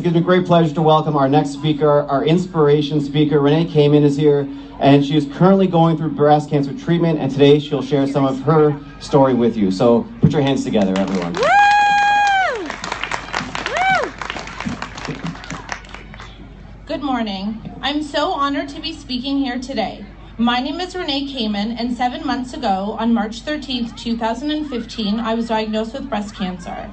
gives me great pleasure to welcome our next speaker, our inspiration speaker. Renee Kamen is here, and she is currently going through breast cancer treatment, and today she'll share some of her story with you. So put your hands together, everyone. Woo! Woo! Good morning. I'm so honored to be speaking here today. My name is Renee Kamen, and 7 months ago, on March 13th, 2015, I was diagnosed with breast cancer.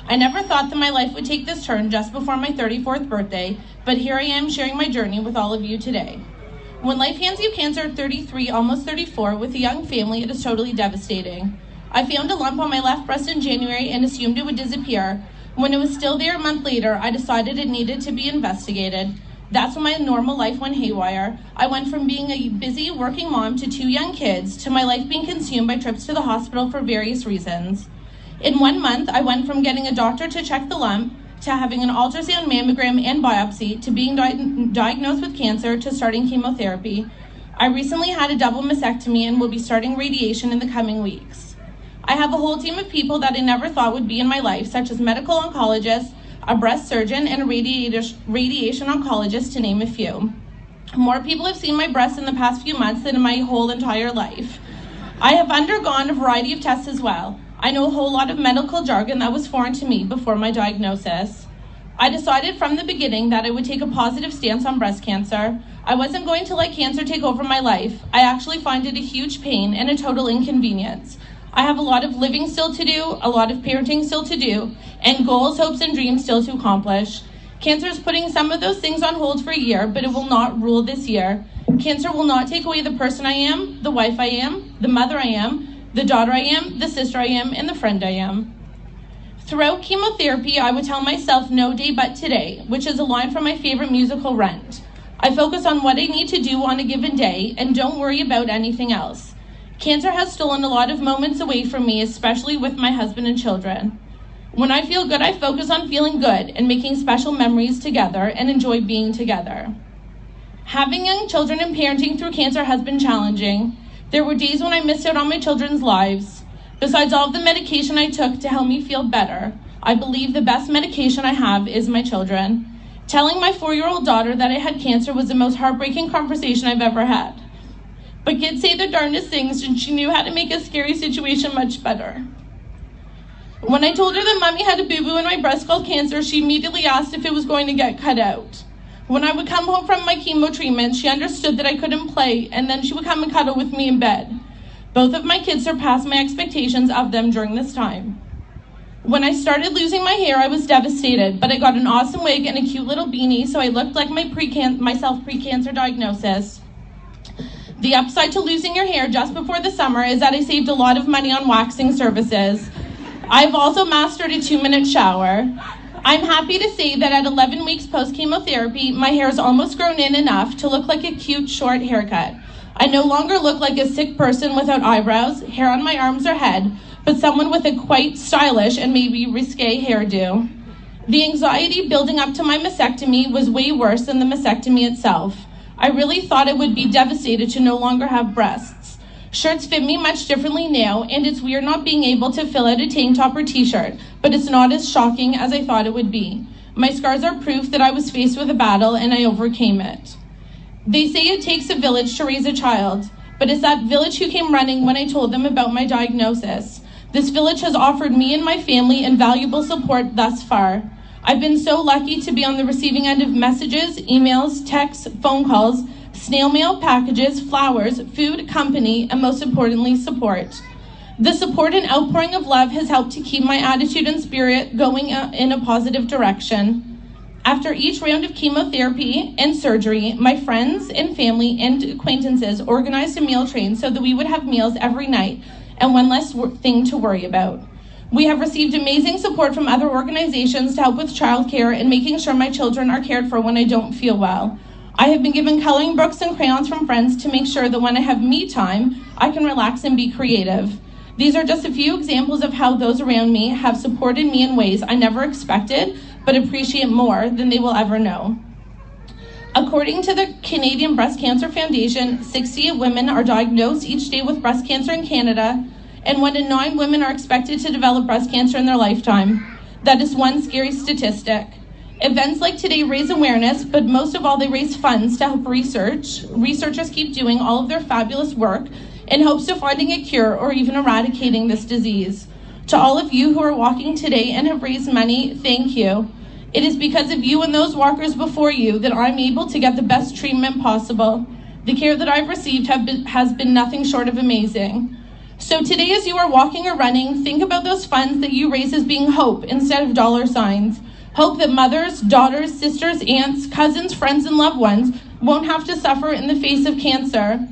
I never thought that my life would take this turn just before my 34th birthday, but here I am sharing my journey with all of you today. When life hands you cancer at 33, almost 34, with a young family, it is totally devastating. I found a lump on my left breast in January and assumed it would disappear. When it was still there a month later, I decided it needed to be investigated. That's when my normal life went haywire. I went from being a busy working mom to 2 young kids to my life being consumed by trips to the hospital for various reasons. In 1 month, I went from getting a doctor to check the lump, to having an ultrasound, mammogram, and biopsy, to being diagnosed with cancer, to starting chemotherapy. I recently had a double mastectomy and will be starting radiation in the coming weeks. I have a whole team of people that I never thought would be in my life, such as medical oncologists, a breast surgeon, and a radiation oncologist, to name a few. More people have seen my breasts in the past few months than in my whole entire life. I have undergone a variety of tests as well. I know a whole lot of medical jargon that was foreign to me before my diagnosis. I decided from the beginning that I would take a positive stance on breast cancer. I wasn't going to let cancer take over my life. I actually find it a huge pain and a total inconvenience. I have a lot of living still to do, a lot of parenting still to do, and goals, hopes, and dreams still to accomplish. Cancer is putting some of those things on hold for a year, but it will not rule this year. Cancer will not take away the person I am, the wife I am, the mother I am, the daughter I am, the sister I am, and the friend I am. Throughout chemotherapy, I would tell myself no day but today, which is a line from my favorite musical, Rent. I focus on what I need to do on a given day and don't worry about anything else. Cancer has stolen a lot of moments away from me, especially with my husband and children. When I feel good, I focus on feeling good and making special memories together and enjoy being together. Having young children and parenting through cancer has been challenging. There were days when I missed out on my children's lives. Besides all of the medication I took to help me feel better, I believe the best medication I have is my children. Telling my 4-year-old daughter that I had cancer was the most heartbreaking conversation I've ever had. But kids say the darndest things, and she knew how to make a scary situation much better. When I told her that mommy had a boo-boo in my breast called cancer, she immediately asked if it was going to get cut out. When I would come home from my chemo treatment, she understood that I couldn't play, and then she would come and cuddle with me in bed. Both of my kids surpassed my expectations of them during this time. When I started losing my hair, I was devastated, but I got an awesome wig and a cute little beanie, so I looked like myself pre-cancer diagnosis. The upside to losing your hair just before the summer is that I saved a lot of money on waxing services. I've also mastered a 2-minute shower. I'm happy to say that at 11 weeks post-chemotherapy, my hair is almost grown in enough to look like a cute, short haircut. I no longer look like a sick person without eyebrows, hair on my arms or head, but someone with a quite stylish and maybe risque hairdo. The anxiety building up to my mastectomy was way worse than the mastectomy itself. I really thought I would be devastated to no longer have breasts. Shirts fit me much differently now, and it's weird not being able to fill out a tank top or t-shirt, but it's not as shocking as I thought it would be. My scars are proof that I was faced with a battle and I overcame it. They say it takes a village to raise a child, but it's that village who came running when I told them about my diagnosis. This village has offered me and my family invaluable support thus far. I've been so lucky to be on the receiving end of messages, emails, texts, phone calls, snail mail, packages, flowers, food, company, and most importantly, support. The support and outpouring of love has helped to keep my attitude and spirit going in a positive direction. After each round of chemotherapy and surgery, my friends and family and acquaintances organized a meal train so that we would have meals every night and one less thing to worry about. We have received amazing support from other organizations to help with childcare and making sure my children are cared for when I don't feel well. I have been given coloring books and crayons from friends to make sure that when I have me time, I can relax and be creative. These are just a few examples of how those around me have supported me in ways I never expected, but appreciate more than they will ever know. According to the Canadian Breast Cancer Foundation, 68 women are diagnosed each day with breast cancer in Canada, and 1 in 9 women are expected to develop breast cancer in their lifetime. That is one scary statistic. Events like today raise awareness, but most of all, they raise funds to help research. Researchers keep doing all of their fabulous work in hopes of finding a cure or even eradicating this disease. To all of you who are walking today and have raised money, thank you. It is because of you and those walkers before you that I'm able to get the best treatment possible. The care that I've received has been nothing short of amazing. So today, as you are walking or running, think about those funds that you raise as being hope instead of dollar signs. Hope that mothers, daughters, sisters, aunts, cousins, friends, and loved ones won't have to suffer in the face of cancer.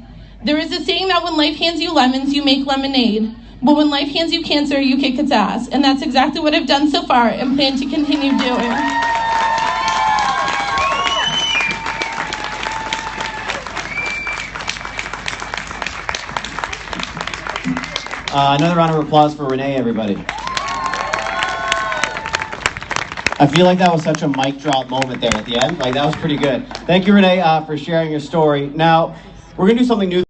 There is a saying that when life hands you lemons, you make lemonade. But when life hands you cancer, you kick its ass. And that's exactly what I've done so far and plan to continue doing. Another round of applause for Renee, everybody. I feel like that was such a mic drop moment there at the end. Like, that was pretty good. Thank you, Renee, for sharing your story. Now, we're going to do something new.